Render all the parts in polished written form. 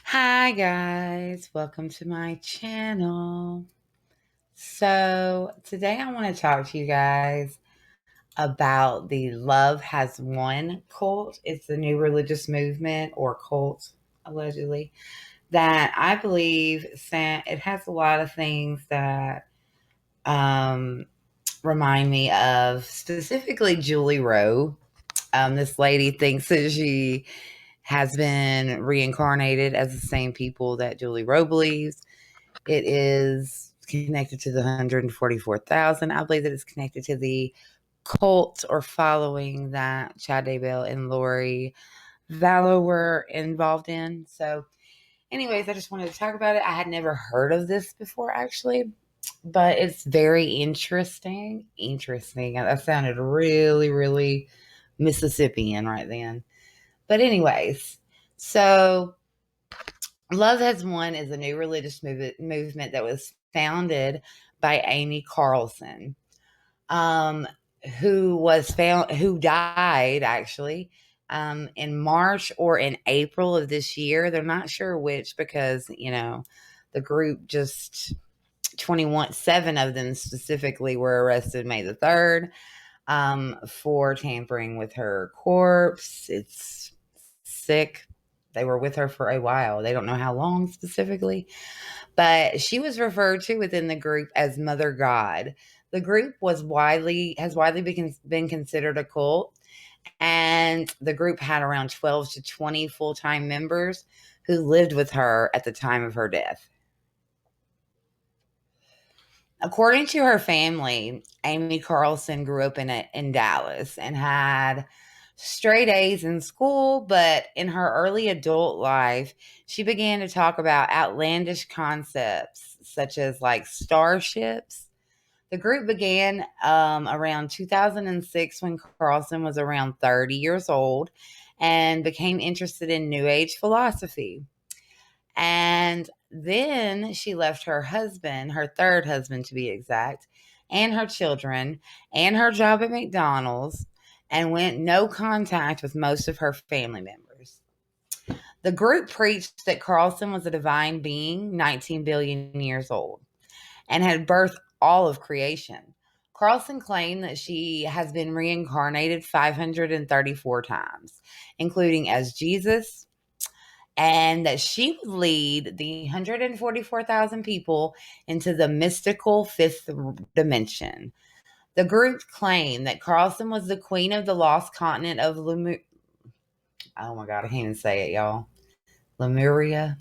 Hi guys, welcome to my channel. So today I want to talk to you guys about the Love Has Won cult. It's a new religious movement or cult, allegedly, that I believe it has a lot of things that remind me of specifically Julie Rowe. This lady thinks that she has been reincarnated as the same people that Julie Rowe believes. It is connected to the 144,000. I believe that it's connected to the cult or following that Chad Daybell and Lori Vallow were involved in. So, anyways, I just wanted to talk about it. I had never heard of this before, actually, but it's very interesting. Interesting. That sounded really, really Mississippian right then. But, anyways, so Love Has Won is a new religious movement that was founded by Amy Carlson, um, who died actually in March or in April of this year. They're not sure which because the group just 7 of them specifically were arrested May the 3rd for tampering with her corpse. It's sick. They were with her for a while. They don't know how long specifically, but she was referred to within the group as Mother God. The group has widely been considered a cult, and the group had around 12 to 20 full-time members who lived with her at the time of her death. According to her family, Amy Carlson grew up in Dallas and had straight A's in school, but in her early adult life, she began to talk about outlandish concepts such as like starships. The group began around 2006 when Carlson was around 30 years old and became interested in New Age philosophy. And then she left her husband, her third husband to be exact, and her children, and her job at McDonald's, and went no contact with most of her family members. The group preached that Carlson was a divine being, 19 billion years old, and had birthed all of creation. Carlson claimed that she has been reincarnated 534 times, including as Jesus, and that she would lead the 144,000 people into the mystical fifth dimension. The group claimed that Carlson was the queen of the lost continent of Oh my God, I can't even say it, y'all. Lemuria.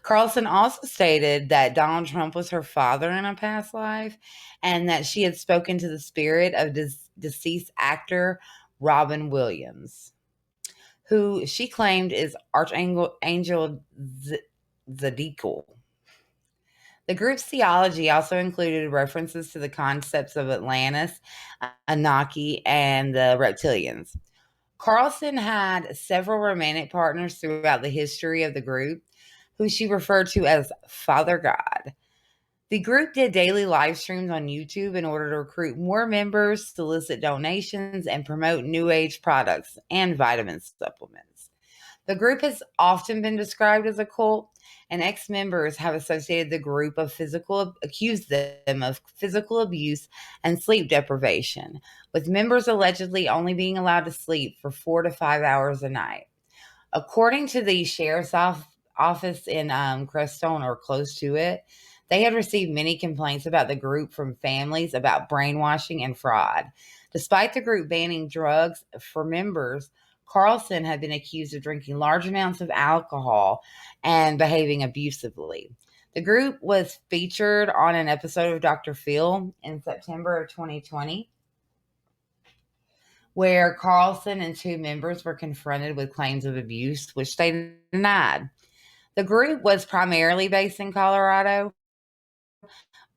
Carlson also stated that Donald Trump was her father in a past life and that she had spoken to the spirit of deceased actor Robin Williams, who she claimed is Archangel Zadkiel. The group's theology also included references to the concepts of Atlantis, Anunnaki, and the reptilians. Carlson had several romantic partners throughout the history of the group, who she referred to as Father God. The group did daily live streams on YouTube in order to recruit more members, solicit donations, and promote New Age products and vitamin supplements. The group has often been described as a cult, and ex-members have associated the group accused them of physical abuse and sleep deprivation, with members allegedly only being allowed to sleep for 4 to 5 hours a night. According to the sheriff's office in Crestone or close to it, they had received many complaints about the group from families about brainwashing and fraud. Despite the group banning drugs for members, Carlson had been accused of drinking large amounts of alcohol and behaving abusively. The group was featured on an episode of Dr. Phil in September of 2020, where Carlson and 2 members were confronted with claims of abuse, which they denied. The group was primarily based in Colorado,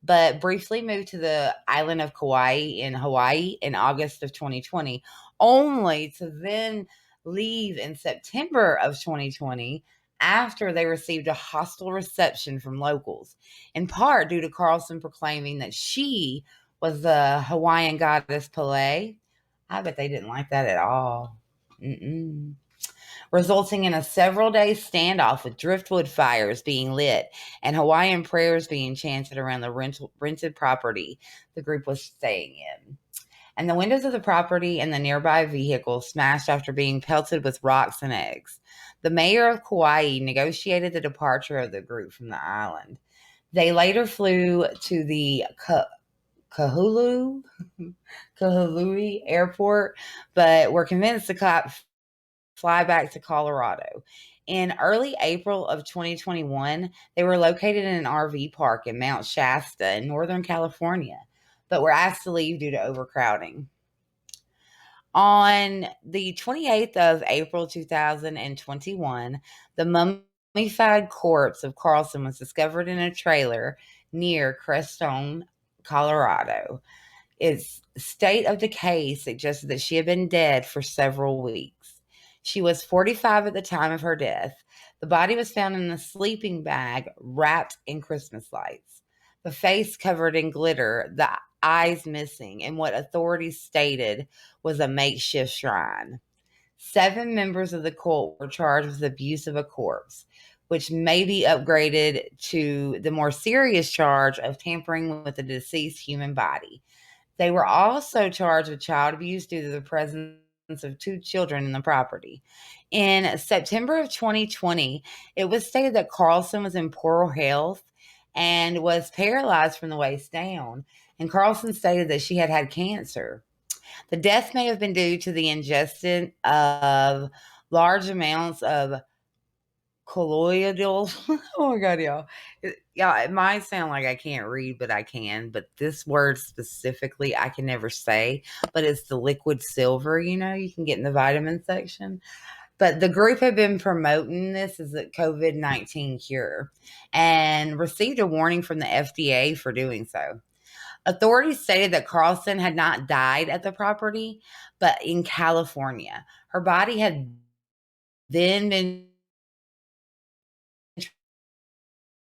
but briefly moved to the island of Kauai in Hawaii in August of 2020, only to then leave in September of 2020 after they received a hostile reception from locals, in part due to Carlson proclaiming that she was the Hawaiian goddess Pele. I bet they didn't like that at all. Mm-mm. resulting in a several-day standoff with driftwood fires being lit and Hawaiian prayers being chanted around the rented property the group was staying in. And the windows of the property and the nearby vehicle smashed after being pelted with rocks and eggs. The mayor of Kauai negotiated the departure of the group from the island. They later flew to the Kahului airport, but were convinced to fly back to Colorado. In early April of 2021, they were located in an RV park in Mount Shasta in Northern California, but were asked to leave due to overcrowding. On the 28th of April 2021, the mummified corpse of Carlson was discovered in a trailer near Crestone, Colorado. Its state of decay suggested that she had been dead for several weeks. She was 45 at the time of her death. The body was found in a sleeping bag wrapped in Christmas lights. The face covered in glitter, the eyes missing, and what authorities stated was a makeshift shrine. 7 members of the cult were charged with abuse of a corpse, which may be upgraded to the more serious charge of tampering with a deceased human body. They were also charged with child abuse due to the presence of 2 children in the property. In September of 2020, it was stated that Carlson was in poor health and was paralyzed from the waist down. And Carlson stated that she had had cancer. The death may have been due to the ingestion of large amounts of colloidal. Oh my God, y'all. It might sound like I can't read, but I can. But this word specifically, I can never say. But it's the liquid silver, you can get in the vitamin section. But the group had been promoting this as a COVID-19 cure and received a warning from the FDA for doing so. Authorities stated that Carlson had not died at the property, but in California. Her body had then been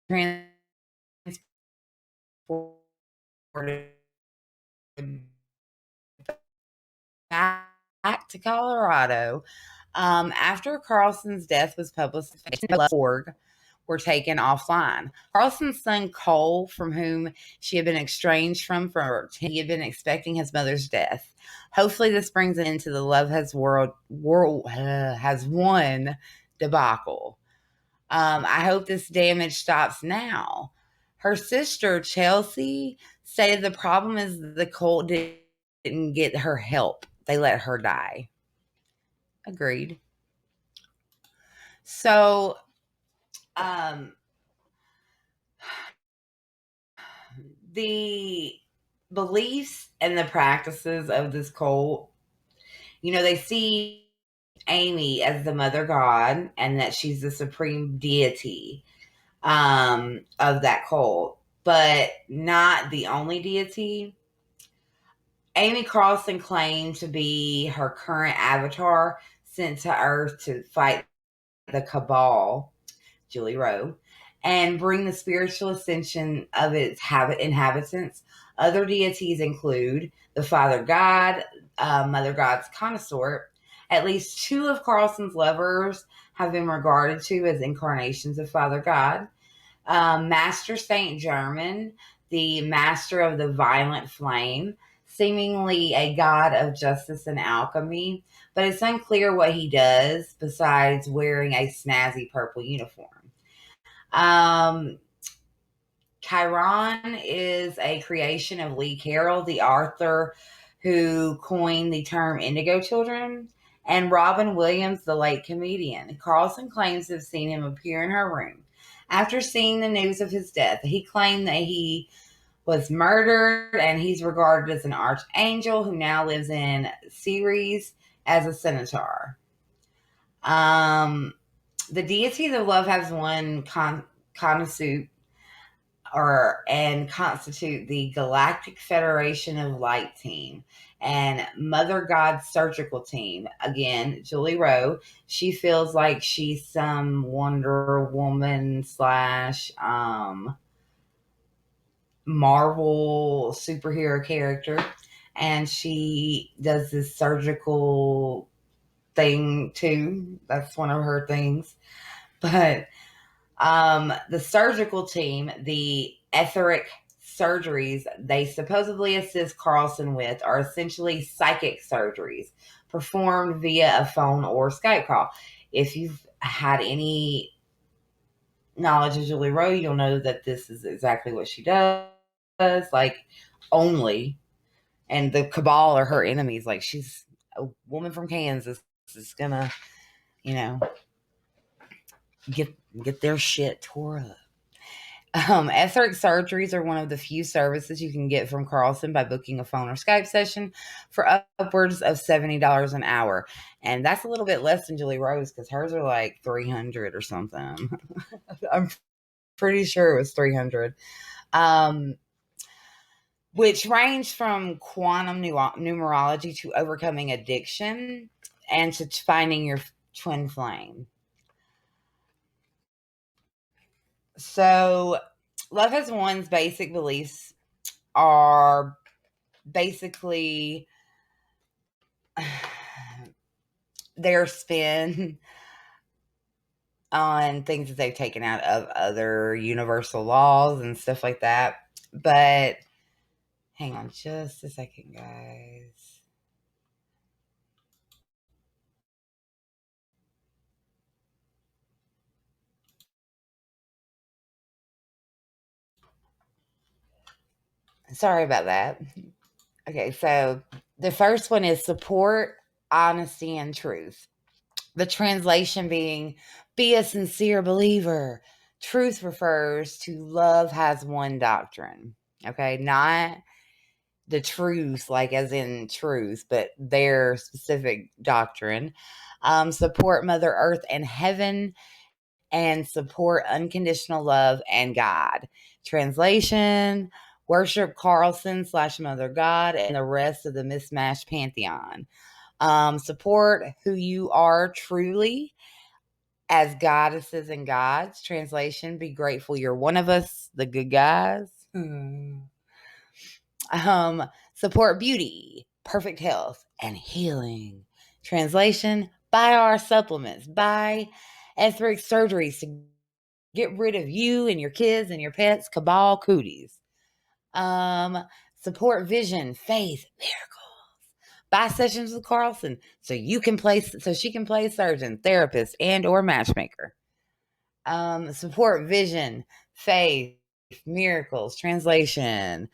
transported back to Colorado. After Carlson's death was published, org were taken offline. Carlson's son Cole, from whom she had been estranged for he had been expecting his mother's death. Hopefully, this brings an end to the Love Has Has Won debacle. I hope this damage stops now. Her sister Chelsea stated the problem is the cult didn't get her help. They let her die. Agreed. So, the beliefs and the practices of this cult, they see Amy as the mother god and that she's the supreme deity of that cult, but not the only deity. Amy Carlson claimed to be her current avatar sent to Earth to fight the cabal, Julie Rowe, and bring the spiritual ascension of its inhabitants. Other deities include the Father God, Mother God's consort. At least 2 of Carlson's lovers have been regarded to as incarnations of Father God. Master Saint German, the master of the violent flame, seemingly a god of justice and alchemy, but it's unclear what he does besides wearing a snazzy purple uniform. Chiron is a creation of Lee Carroll, the author who coined the term indigo children, and Robin Williams, the late comedian. Carlson claims to have seen him appear in her room. After seeing the news of his death, he claimed that he was murdered and he's regarded as an archangel who now lives in Ceres as a centaur. The deities of love has one constitute the Galactic Federation of Light team and Mother God's surgical team. Again, Julie Rowe. She feels like she's some Wonder Woman / Marvel superhero character, and she does this surgical thing too. That's one of her things. But the surgical team, the etheric surgeries they supposedly assist Carlson with are essentially psychic surgeries performed via a phone or Skype call. If you've had any knowledge of Julie Rowe, you'll know that this is exactly what she does. Like, only. And the cabal are her enemies. Like, she's a woman from Kansas is gonna, you know, get their shit tore up. Etheric surgeries are one of the few services you can get from Carlson by booking a phone or Skype session for upwards of $70 an hour. And that's a little bit less than Julie Rose because hers are like 300 or something. I'm pretty sure it was 300. Which range from quantum numerology to overcoming addiction and to finding your twin flame. So, Love Has Won's basic beliefs are basically their spin on things that they've taken out of other universal laws and stuff like that. But hang on just a second, guys. Sorry about that. Okay, so the first one is support, honesty, and truth. The translation being, be a sincere believer. Truth refers to love has one doctrine. Okay, not the truth, like as in truth, but their specific doctrine. Support Mother Earth and Heaven, and support unconditional love and God. Translation, worship Carlson / Mother God and the rest of the mismatched pantheon. Support who you are truly as goddesses and gods. Translation, be grateful you're one of us, the good guys. Support beauty, perfect health, and healing. Translation, buy our supplements, buy etheric surgeries to get rid of you and your kids and your pets, cabal cooties. Support vision, faith, miracles. Buy sessions with Carlson so she can play surgeon, therapist, and or matchmaker. Support vision, faith, miracles. Translation,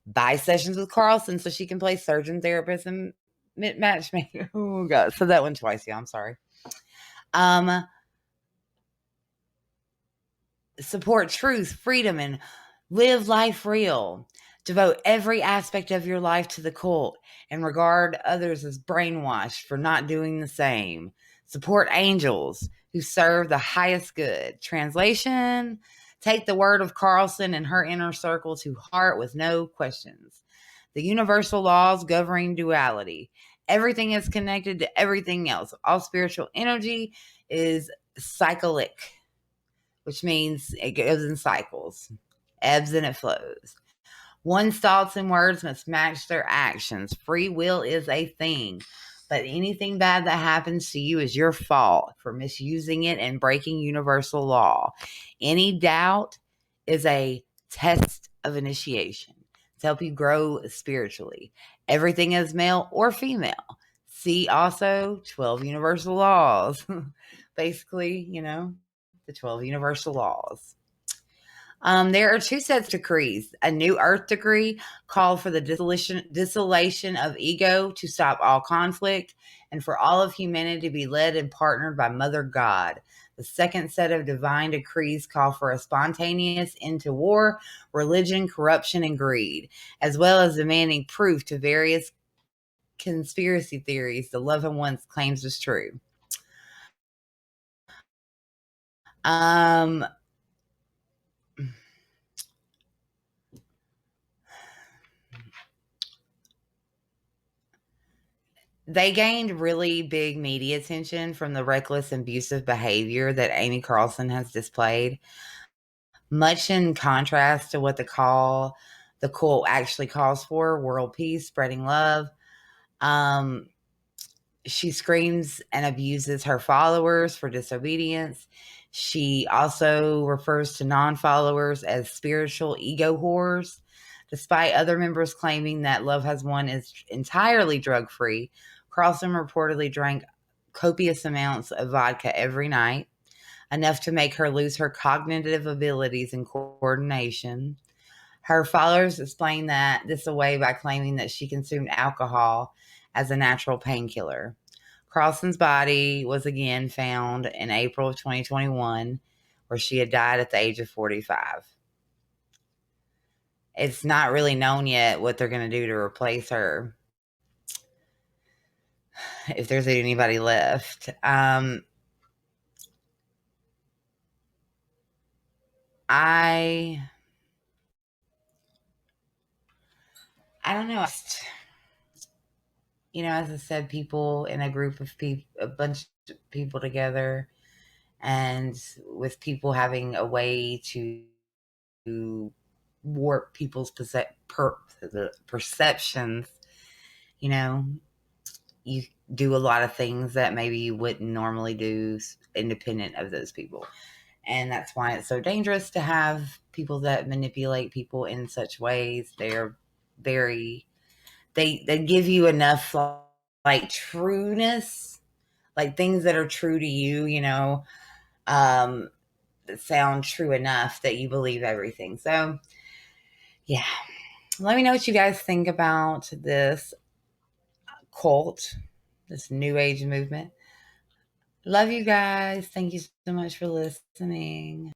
buy sessions with Carlson so she can play surgeon, therapist, and matchmaker. Oh god, said that one twice. Yeah, I'm sorry. Support truth, freedom, and live life real. Devote every aspect of your life to the cult and regard others as brainwashed for not doing the same. Support angels who serve the highest good. Translation, take the word of Carlson and her inner circle to heart with no questions. The universal laws governing duality. Everything is connected to everything else. All spiritual energy is cyclic, which means it goes in cycles, ebbs and it flows. One's thoughts and words must match their actions. Free will is a thing, but anything bad that happens to you is your fault for misusing it and breaking universal law. Any doubt is a test of initiation to help you grow spiritually. Everything is male or female. See also 12 universal laws. Basically, the 12 universal laws. There are two sets of decrees. A new earth decree called for the dissolution of ego to stop all conflict and for all of humanity to be led and partnered by Mother God. The second set of divine decrees call for a spontaneous end to war, religion, corruption, and greed, as well as demanding proof to various conspiracy theories the loved ones claims is true. They gained really big media attention from the reckless and abusive behavior that Amy Carlson has displayed, much in contrast to what the cult actually calls for: world peace, spreading love. She screams and abuses her followers for disobedience. She also refers to non-followers as spiritual ego whores. Despite other members claiming that Love Has Won is entirely drug-free, Carlson reportedly drank copious amounts of vodka every night, enough to make her lose her cognitive abilities and coordination. Her followers explain that this away by claiming that she consumed alcohol as a natural painkiller. Carlson's body was again found in April of 2021, where she had died at the age of 45. It's not really known yet what they're going to do to replace her, if there's anybody left. I don't know. As I said, people in a group of people, a bunch of people together, and with people having a way to warp people's perceptions, you know, you do a lot of things that maybe you wouldn't normally do independent of those people. And that's why it's so dangerous to have people that manipulate people in such ways. They're very, they give you enough like trueness, like things that are true to you, that sound true enough that you believe everything. So yeah, let me know what you guys think about this cult, this new age movement. Love you guys. Thank you so much for listening.